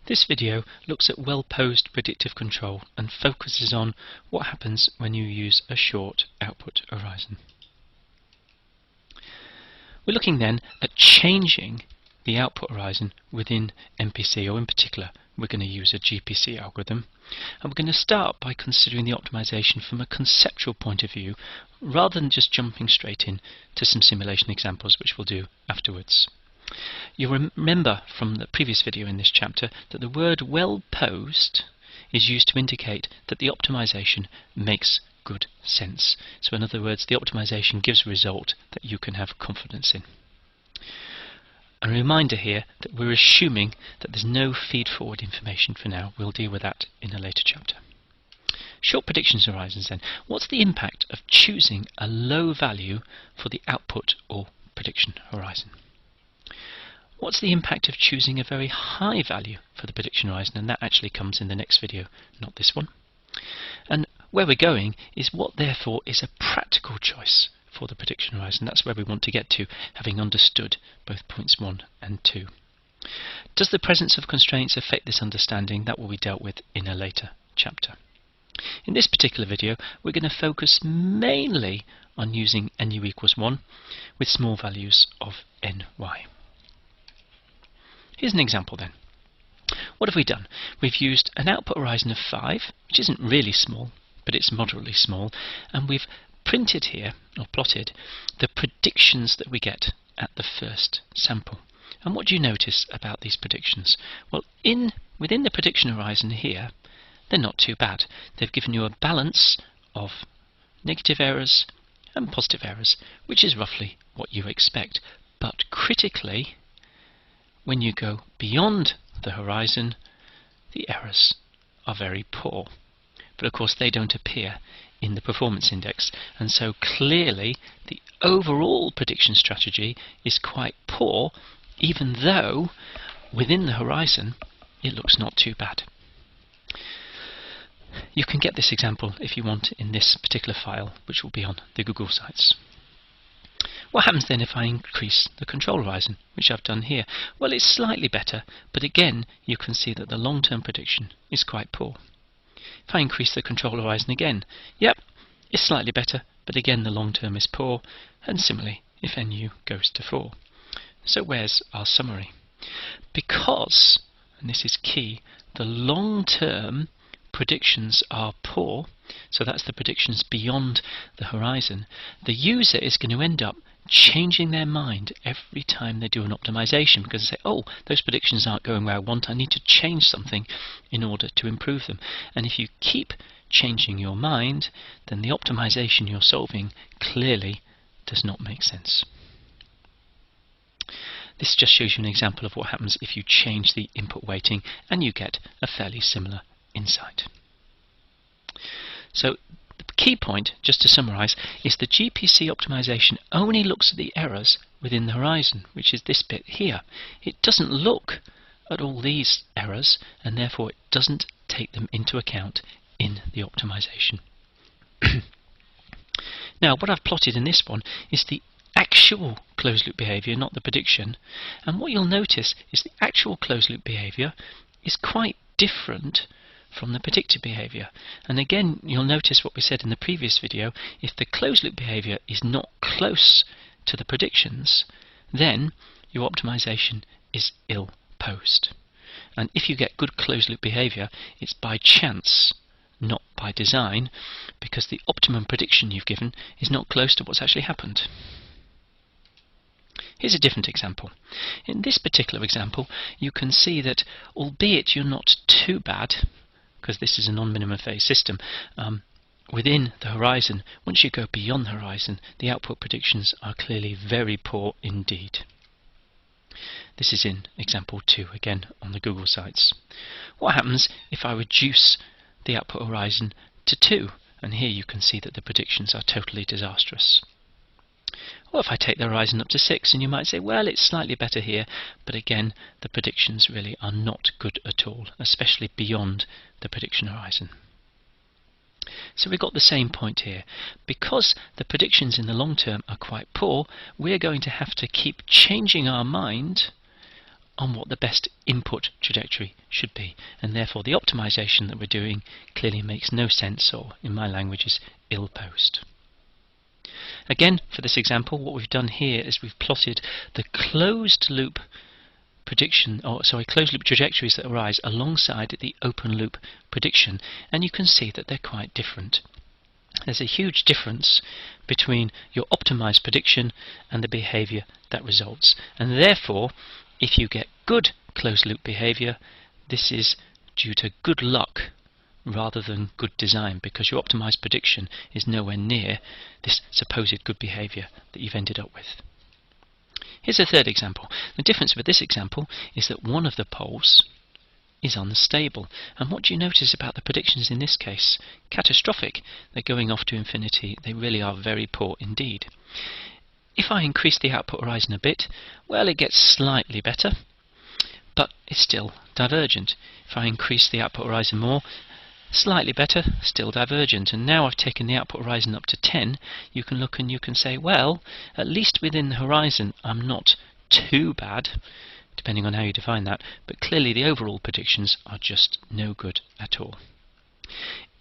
This video looks at well-posed predictive control and focuses on what happens when you use a short output horizon. We're looking then at changing the output horizon within MPC, or in particular we're going to use a GPC algorithm, and we're going to start by considering the optimization from a conceptual point of view rather than just jumping straight in to some simulation examples, which we'll do afterwards. You'll remember from the previous video in this chapter that the word well posed is used to indicate that the optimization makes good sense. So in other words, the optimization gives a result that you can have confidence in. A reminder here that we're assuming that there's no feed-forward information for now. We'll deal with that in a later chapter. Short predictions horizons then. What's the impact of choosing a low value for the output or prediction horizon? What's the impact of choosing a very high value for the prediction horizon? And that actually comes in the next video, not this one. And where we're going is what therefore is a practical choice for the prediction horizon. That's where we want to get to, having understood both points 1 and 2. Does the presence of constraints affect this understanding? That will be dealt with in a later chapter. In this particular video, we're going to focus mainly on using nu equals 1 with small values of ny. Here's an example then. What have we done? We've used an output horizon of 5, which isn't really small, but it's moderately small, and we've printed here, or plotted, the predictions that we get at the first sample. And what do you notice about these predictions? Well, within the prediction horizon here, they're not too bad. They've given you a balance of negative errors and positive errors, which is roughly what you expect. But critically, when you go beyond the horizon, the errors are very poor. But of course they don't appear in the performance index, and so clearly the overall prediction strategy is quite poor, even though within the horizon it looks not too bad. You can get this example if you want in this particular file, which will be on the Google sites. What happens then if I increase the control horizon, which I've done here? Well, it's slightly better, but again you can see that the long-term prediction is quite poor. If I increase the control horizon again, yep, it's slightly better, but again the long term is poor, and similarly if nu goes to 4. So where's our summary? Because, and this is key, the long term predictions are poor, so that's the predictions beyond the horizon, the user is going to end up changing their mind every time they do an optimization, because they say, oh, those predictions aren't going where I want, I need to change something in order to improve them. And if you keep changing your mind, then the optimization you're solving clearly does not make sense. This just shows you an example of what happens if you change the input weighting, and you get a fairly similar insight. So the key point, just to summarize, is the GPC optimization only looks at the errors within the horizon, which is this bit here. It doesn't look at all these errors, and therefore it doesn't take them into account in the optimization. Now, what I've plotted in this one is the actual closed loop behavior, not the prediction, and what you'll notice is the actual closed loop behavior is quite different from the predicted behavior. And again, you'll notice what we said in the previous video: if the closed loop behavior is not close to the predictions, then your optimization is ill-posed. And if you get good closed loop behavior, it's by chance, not by design, because the optimum prediction you've given is not close to what's actually happened. Here's a different example. In this particular example, you can see that albeit you're not too bad, because this is a non-minimum phase system, within the horizon, once you go beyond the horizon, the output predictions are clearly very poor indeed. This is in example 2, again on the Google sites. What happens if I reduce the output horizon to 2? And here you can see that the predictions are totally disastrous. Or if I take the horizon up to 6, and you might say, well, it's slightly better here, but again, the predictions really are not good at all, especially beyond the prediction horizon. So we've got the same point here. Because the predictions in the long term are quite poor, we're going to have to keep changing our mind on what the best input trajectory should be, and therefore the optimization that we're doing clearly makes no sense, or in my language is ill-posed. Again, for this example, what we've done here is we've plotted the closed loop closed loop trajectories that arise alongside the open loop prediction, and you can see that they're quite different. There's a huge difference between your optimized prediction and the behavior that results, and therefore if you get good closed loop behavior, this is due to good luck rather than good design, because your optimized prediction is nowhere near this supposed good behavior that you've ended up with. Here's a third example. The difference with this example is that one of the poles is unstable. And what do you notice about the predictions in this case? Catastrophic. They're going off to infinity. They really are very poor indeed. If I increase the output horizon a bit, well, it gets slightly better, but it's still divergent. If I increase the output horizon more, slightly better, still divergent. And now I've taken the output horizon up to 10, you can look and you can say, well, at least within the horizon I'm not too bad, depending on how you define that, but clearly the overall predictions are just no good at all.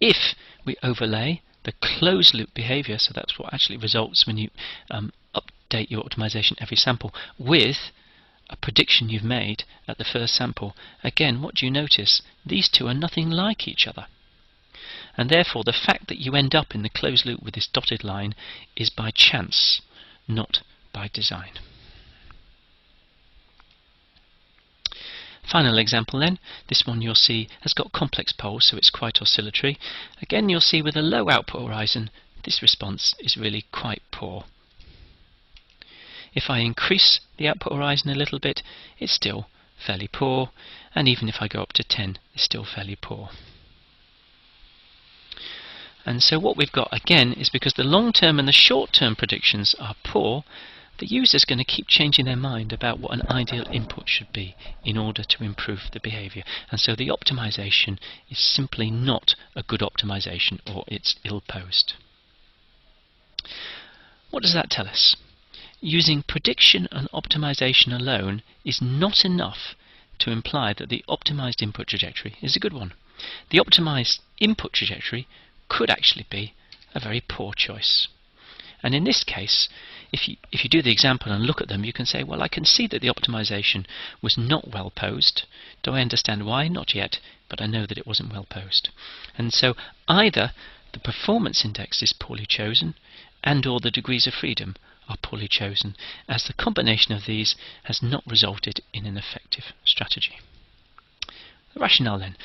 If we overlay the closed loop behavior, so that's what actually results when you update your optimization every sample, with a prediction you've made at the first sample, again, what do you notice? These two are nothing like each other. And therefore the fact that you end up in the closed loop with this dotted line is by chance, not by design. Final example then, this one you'll see has got complex poles, so it's quite oscillatory. Again, you'll see with a low output horizon, this response is really quite poor. If I increase the output horizon a little bit, it's still fairly poor, and even if I go up to 10, it's still fairly poor. And so what we've got again is, because the long-term and the short-term predictions are poor, the user's going to keep changing their mind about what an ideal input should be in order to improve the behavior. And so the optimization is simply not a good optimization, or it's ill-posed. What does that tell us? Using prediction and optimization alone is not enough to imply that the optimized input trajectory is a good one. The optimized input trajectory could actually be a very poor choice. And in this case, if you do the example and look at them, you can say, well, I can see that the optimization was not well posed. Do I understand why? Not yet, but I know that it wasn't well posed. And so either the performance index is poorly chosen, and or the degrees of freedom are poorly chosen, as the combination of these has not resulted in an effective strategy. The rationale then.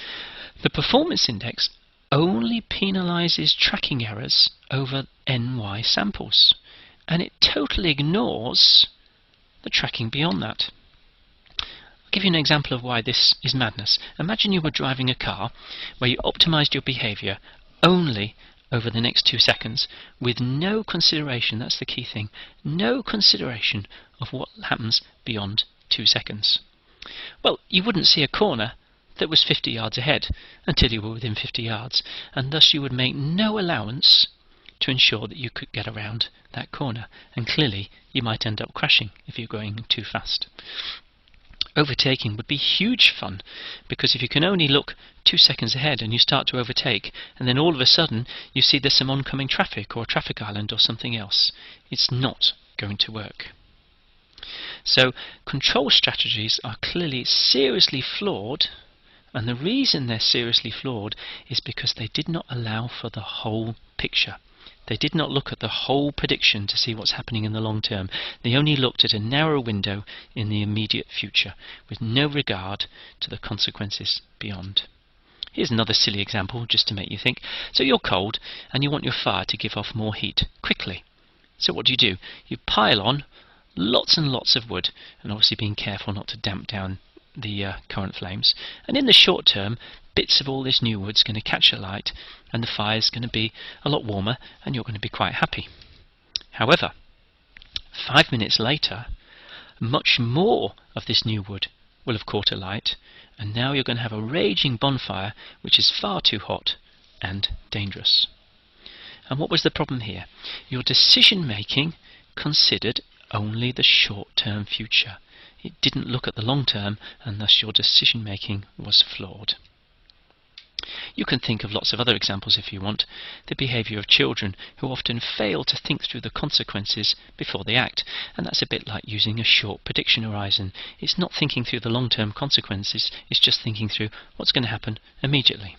The performance index only penalizes tracking errors over ny samples, and it totally ignores the tracking beyond that. I'll give you an example of why this is madness. Imagine you were driving a car where you optimized your behavior only over the next 2 seconds, with no consideration, that's the key thing, no consideration of what happens beyond 2 seconds. Well, you wouldn't see a corner that was 50 yards ahead until you were within 50 yards, and thus you would make no allowance to ensure that you could get around that corner, and clearly you might end up crashing if you're going too fast. Overtaking would be huge fun, because if you can only look 2 seconds ahead and you start to overtake, and then all of a sudden you see there's some oncoming traffic or a traffic island or something else, it's not going to work. So control strategies are clearly seriously flawed, and the reason they're seriously flawed is because they did not allow for the whole picture. They did not look at the whole prediction to see what's happening in the long term. They only looked at a narrow window in the immediate future, with no regard to the consequences beyond. Here's another silly example, just to make you think. So you're cold, and you want your fire to give off more heat quickly. So what do? You pile on lots and lots of wood, and obviously being careful not to damp down the current flames. And in the short term, bits of all this new wood's going to catch alight, and the fire's going to be a lot warmer, and you're going to be quite happy. However, 5 minutes later, much more of this new wood will have caught alight, and now you're going to have a raging bonfire which is far too hot and dangerous. And what was the problem here? Your decision making considered only the short-term future. it didn't look at the long term, and thus your decision making was flawed. You can think of lots of other examples if you want. The behaviour of children who often fail to think through the consequences before they act, and that's a bit like using a short prediction horizon. It's not thinking through the long-term consequences, it's just thinking through what's going to happen immediately.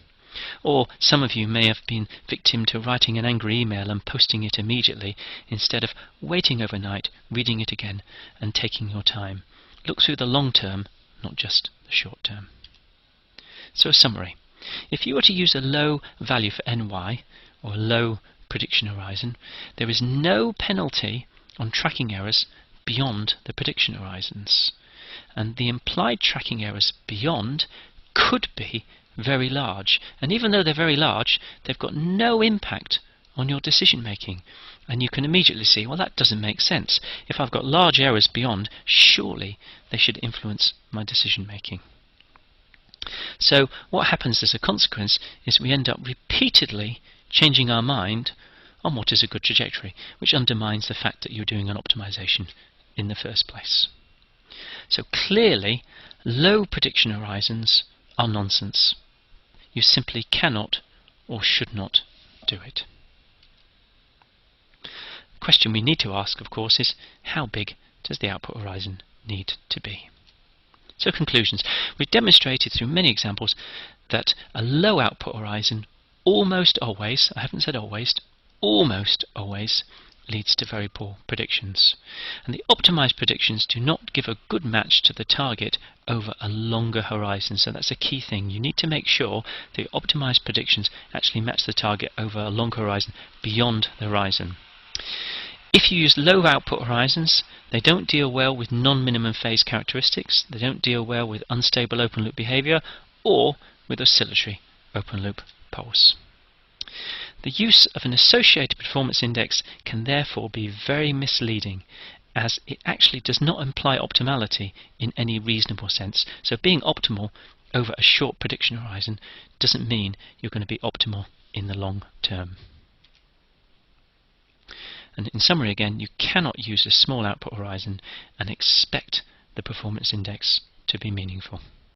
Or some of you may have been victim to writing an angry email and posting it immediately instead of waiting overnight, reading it again and taking your time. Look through the long term, not just the short term. So a summary. If you were to use a low value for NY, or a low prediction horizon, there is no penalty on tracking errors beyond the prediction horizons. And the implied tracking errors beyond could be very large. And even though they're very large, they've got no impact on your decision making. And you can immediately see, well, that doesn't make sense. If I've got large errors beyond, surely they should influence my decision making. So what happens as a consequence is we end up repeatedly changing our mind on what is a good trajectory, which undermines the fact that you're doing an optimization in the first place. So clearly, low prediction horizons are nonsense. You simply cannot or should not do it. The question we need to ask, of course, is how big does the output horizon need to be? So conclusions. We've demonstrated through many examples that a low output horizon almost always, I haven't said always, almost always leads to very poor predictions. And the optimized predictions do not give a good match to the target over a longer horizon. So that's a key thing. You need to make sure the optimized predictions actually match the target over a longer horizon beyond the horizon. If you use low output horizons, they don't deal well with non-minimum phase characteristics, they don't deal well with unstable open loop behavior, or with oscillatory open loop pulse. The use of an associated performance index can therefore be very misleading, as it actually does not imply optimality in any reasonable sense. So being optimal over a short prediction horizon doesn't mean you're going to be optimal in the long term. And in summary again, you cannot use a small output horizon and expect the performance index to be meaningful.